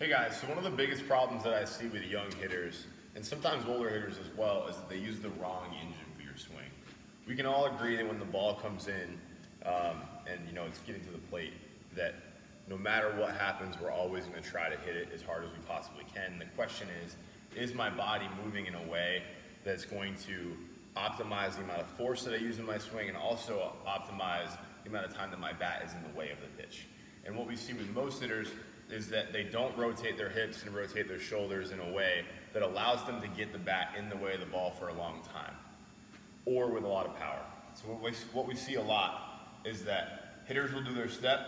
Hey guys, so one of the biggest problems that I see with young hitters, and sometimes older hitters as well, is that they use the wrong engine for your swing. We can all agree that when the ball comes in, and it's getting to the plate, that no matter what happens, we're always going to try to hit it as hard as we possibly can. And the question is my body moving in a way that's going to optimize the amount of force that I use in my swing and also optimize the amount of time that my bat is in the way of the pitch? And what we see with most hitters is that they don't rotate their hips and rotate their shoulders in a way that allows them to get the bat in the way of the ball for a long time, or with a lot of power. So what we see a lot is that hitters will do their step,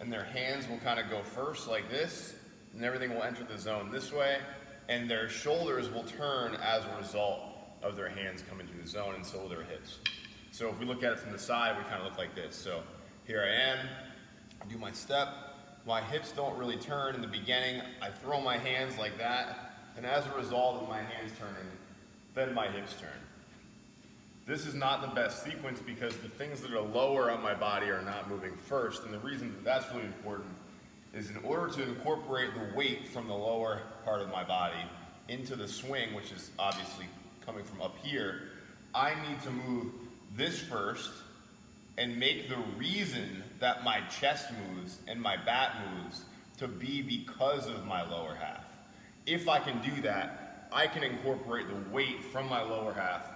and their hands will kind of go first like this, and everything will enter the zone this way, and their shoulders will turn as a result of their hands coming through the zone, and so will their hips. So if we look at it from the side, we kind of look like this. So here I am, I do my step, my hips don't really turn in the beginning, I throw my hands like that, and as a result of my hands turning, then my hips turn. This is not the best sequence because the things that are lower on my body are not moving first, and the reason that that's really important is in order to incorporate the weight from the lower part of my body into the swing, which is obviously coming from up here, I need to move this first and make the reason that my chest moves and my bat moves to be because of my lower half. If I can do that, I can incorporate the weight from my lower half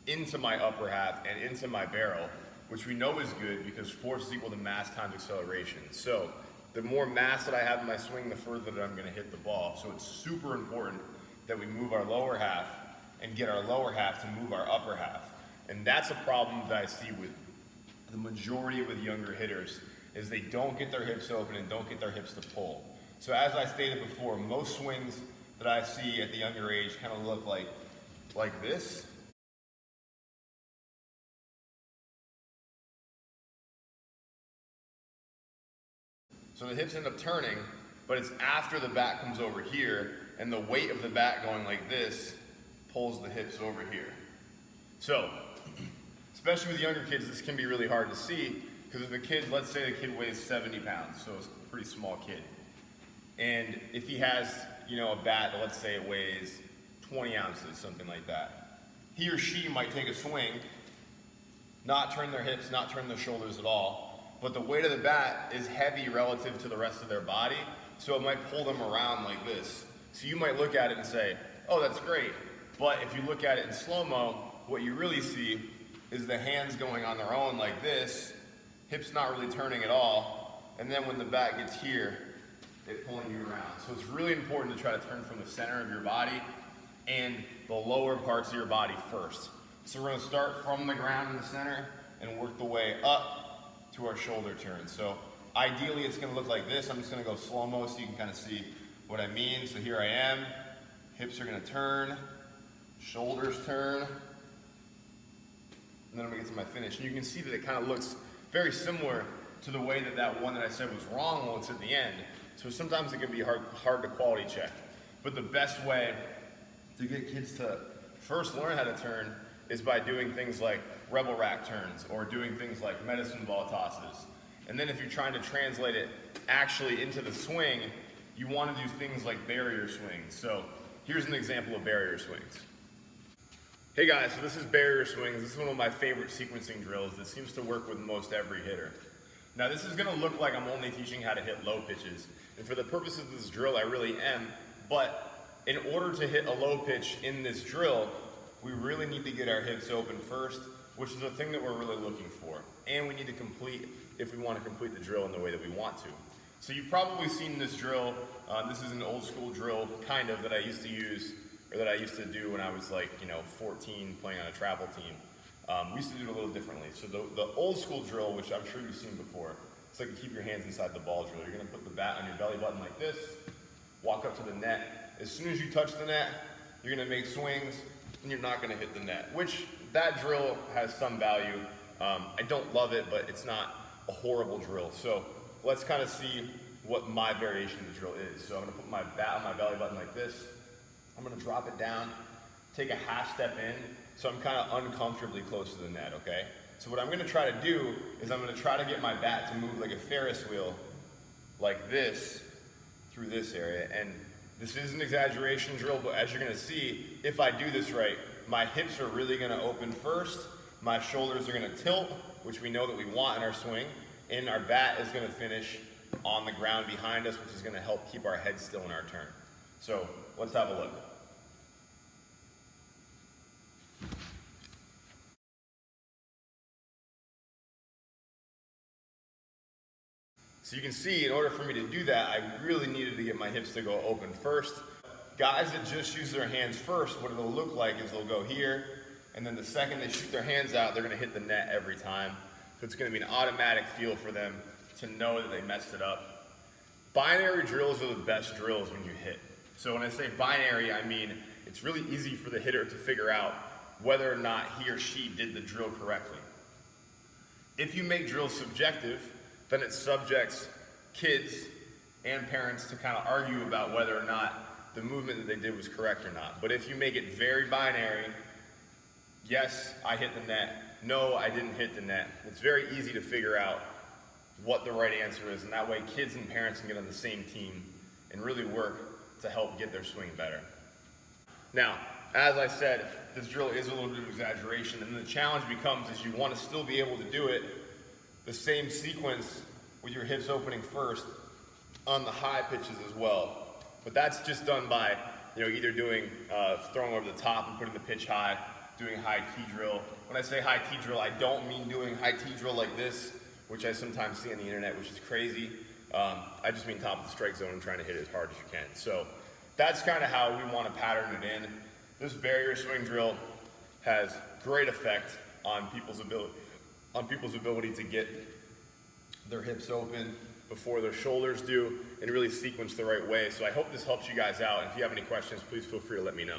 into my upper half and into my barrel, which we know is good because force is equal to mass times acceleration. So the more mass that I have in my swing, the further that I'm going to hit the ball. So it's super important that we move our lower half and get our lower half to move our upper half. And that's a problem that I see with the majority with younger hitters, is they don't get their hips open and don't get their hips to pull. So as I stated before, most swings that I see at the younger age kind of look like this. So the hips end up turning, but it's after the bat comes over here and the weight of the bat going like this pulls the hips over here. So, especially with younger kids, this can be really hard to see because if a kid, let's say the kid weighs 70 pounds, so it's a pretty small kid. And if he has, a bat that let's say it weighs 20 ounces, something like that, he or she might take a swing, not turn their hips, not turn their shoulders at all, but the weight of the bat is heavy relative to the rest of their body, so it might pull them around like this. So you might look at it and say, oh, that's great. But if you look at it in slow-mo, what you really see is the hands going on their own like this, hips not really turning at all, and then when the bat gets here, it pulling you around. So it's really important to try to turn from the center of your body and the lower parts of your body first. So we're gonna start from the ground in the center and work the way up to our shoulder turn. So ideally it's gonna look like this. I'm just gonna go slow-mo so you can kind of see what I mean. So here I am, hips are gonna turn, shoulders turn, and then I'm gonna get to my finish. And you can see that it kind of looks very similar to the way that one that I said was wrong while it's at the end. So sometimes it can be hard to quality check. But the best way to get kids to first learn how to turn is by doing things like rebel rack turns or doing things like medicine ball tosses. And then if you're trying to translate it actually into the swing, you want to do things like barrier swings. So here's an example of barrier swings. Hey guys, so this is barrier swings. This is one of my favorite sequencing drills that seems to work with most every hitter. Now this is gonna look like I'm only teaching how to hit low pitches. And for the purposes of this drill, I really am. But in order to hit a low pitch in this drill, we really need to get our hips open first, which is the thing that we're really looking for. And we need to complete, if we want to complete the drill in the way that we want to. So you've probably seen this drill. This is an old school drill, kind of, that I used to use, or that I used to do when I was 14 playing on a travel team. We used to do it a little differently. So the old school drill, which I'm sure you've seen before, it's like you keep your hands inside the ball drill. You're gonna put the bat on your belly button like this, walk up to the net. As soon as you touch the net, you're gonna make swings, and you're not gonna hit the net, which that drill has some value. I don't love it, but it's not a horrible drill. So let's kind of see what my variation of the drill is. So I'm gonna put my bat on my belly button like this. I'm gonna drop it down, take a half step in, so I'm kind of uncomfortably close to the net, okay? So what I'm gonna try to do is I'm gonna try to get my bat to move like a Ferris wheel, like this, through this area. And this is an exaggeration drill, but as you're gonna see, if I do this right, my hips are really gonna open first, my shoulders are gonna tilt, which we know that we want in our swing, and our bat is gonna finish on the ground behind us, which is gonna help keep our head still in our turn. So let's have a look. So you can see, in order for me to do that, I really needed to get my hips to go open first. Guys that just use their hands first, what it'll look like is they'll go here, and then the second they shoot their hands out, they're gonna hit the net every time. So it's gonna be an automatic feel for them to know that they messed it up. Binary drills are the best drills when you hit. So when I say binary, I mean it's really easy for the hitter to figure out whether or not he or she did the drill correctly. If you make drills subjective, then it subjects kids and parents to kind of argue about whether or not the movement that they did was correct or not. But if you make it very binary, yes, I hit the net, no, I didn't hit the net, it's very easy to figure out what the right answer is, and that way kids and parents can get on the same team and really work to help get their swing better. Now, as I said, this drill is a little bit of exaggeration, and the challenge becomes is you want to still be able to do it the same sequence with your hips opening first on the high pitches as well. But that's just done by either doing throwing over the top and putting the pitch high, doing high T drill. When I say high T drill, I don't mean doing high T drill like this, which I sometimes see on the internet, which is crazy. I just mean top of the strike zone and trying to hit it as hard as you can. So that's kind of how we want to pattern it in. This barrier swing drill has great effect on people's ability to get their hips open before their shoulders do and really sequence the right way. So I hope this helps you guys out. If you have any questions, please feel free to let me know.